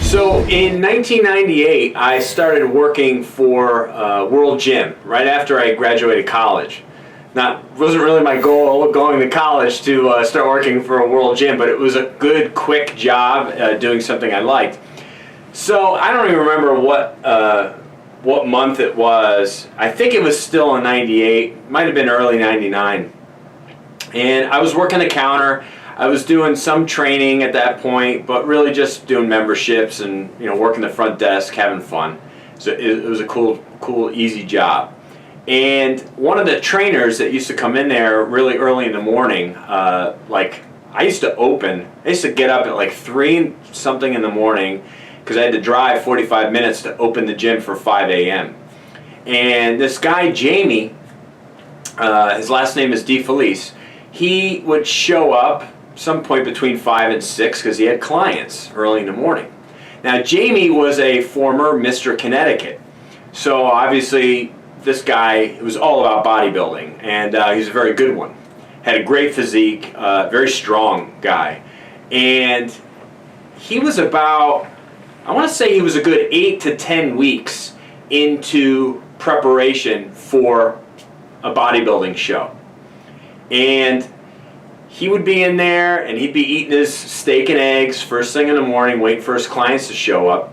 So in 1998, I started working for World Gym right after I graduated college. Wasn't really my goal going to college to start working for a World Gym, but it was a good, quick job doing something I liked. So I don't even remember what month it was. I think it was still in 98, might have been early 99. And I was working the counter. I was doing some training at that point, but really just doing memberships and working the front desk, having fun. So it was a cool, easy job. And one of the trainers that used to come in there really early in the morning, I used to get up at like 3 something in the morning because I had to drive 45 minutes to open the gym for 5 a.m. And this guy, Jamie, his last name is DeFelice, he would show up some point between 5 and 6 because he had clients early in the morning. Now, Jamie was a former Mr. Connecticut. So obviously, this guy was all about bodybuilding, and he's a very good one. Had a great physique, very strong guy. And he was about, I want to say he was a good 8 to 10 weeks into preparation for a bodybuilding show. And he would be in there and he'd be eating his steak and eggs first thing in the morning, waiting for his clients to show up.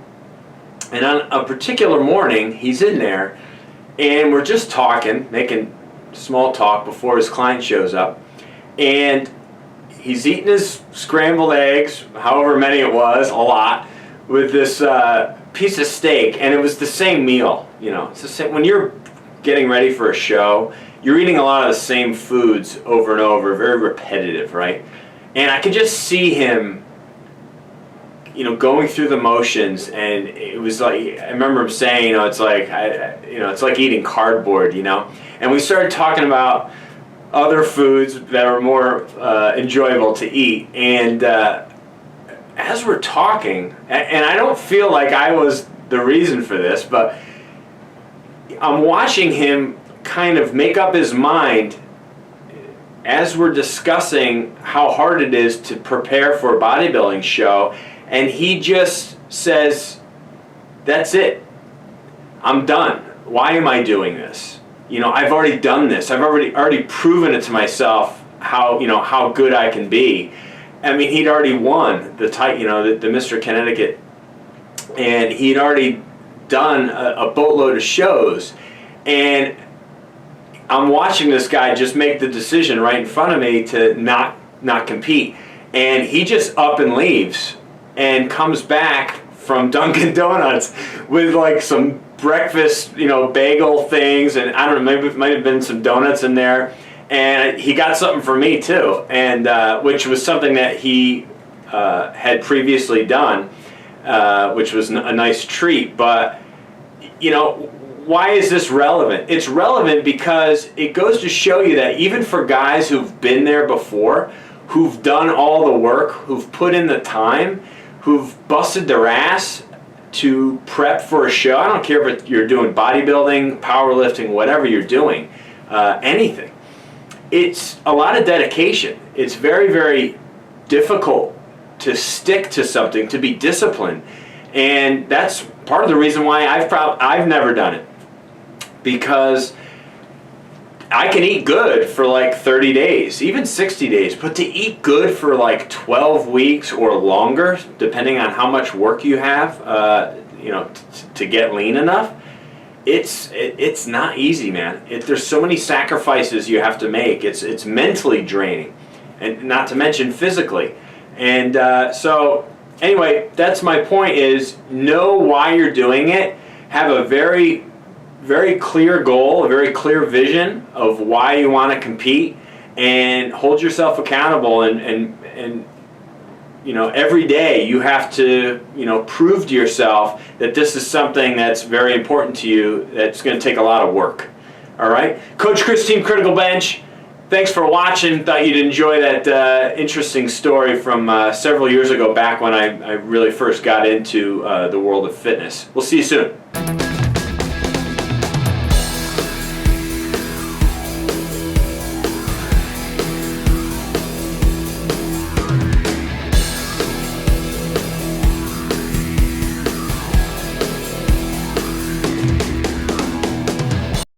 And on a particular morning, he's in there and we're just talking, making small talk before his client shows up. And he's eating his scrambled eggs, however many it was, a lot, with this piece of steak. And it was the same meal, It's the same. When you're getting ready for a show, you're eating a lot of the same foods over and over, very repetitive, right? And I could just see him, going through the motions, and it was like, I remember him saying, it's like eating cardboard, And we started talking about other foods that were more enjoyable to eat, and as we're talking, and I don't feel like I was the reason for this, but I'm watching him kind of make up his mind as we're discussing how hard it is to prepare for a bodybuilding show, and he just says, "That's it. I'm done. Why am I doing this? I've already done this. I've already proven it to myself how good I can be." I mean, he'd already won the Mr. Connecticut, and he'd already done a boatload of shows, and I'm watching this guy just make the decision right in front of me to not compete, and he just up and leaves and comes back from Dunkin' Donuts with like some breakfast, bagel things, and I don't know, maybe it might have been some donuts in there, and he got something for me too, and which was something that he had previously done, which was a nice treat. But why is this relevant? It's relevant because it goes to show you that even for guys who've been there before, who've done all the work, who've put in the time, who've busted their ass to prep for a show, I don't care if you're doing bodybuilding, powerlifting, whatever you're doing, anything. It's a lot of dedication. It's very, very difficult to stick to something, to be disciplined. And that's part of the reason why I've never done it. Because I can eat good for like 30 days, even 60 days, but to eat good for like 12 weeks or longer, depending on how much work you have, to get lean enough, it's not easy, man. There's so many sacrifices you have to make. It's mentally draining, and not to mention physically. And so anyway, that's my point, is know why you're doing it, have a very, very clear goal, a very clear vision of why you want to compete, and hold yourself accountable, and every day you have to prove to yourself that this is something that's very important to you, that's going to take a lot of work. All right, Coach Chris, Team Critical Bench, thanks for watching. Thought you'd enjoy that interesting story from several years ago, back when I really first got into the world of fitness. We'll see you soon.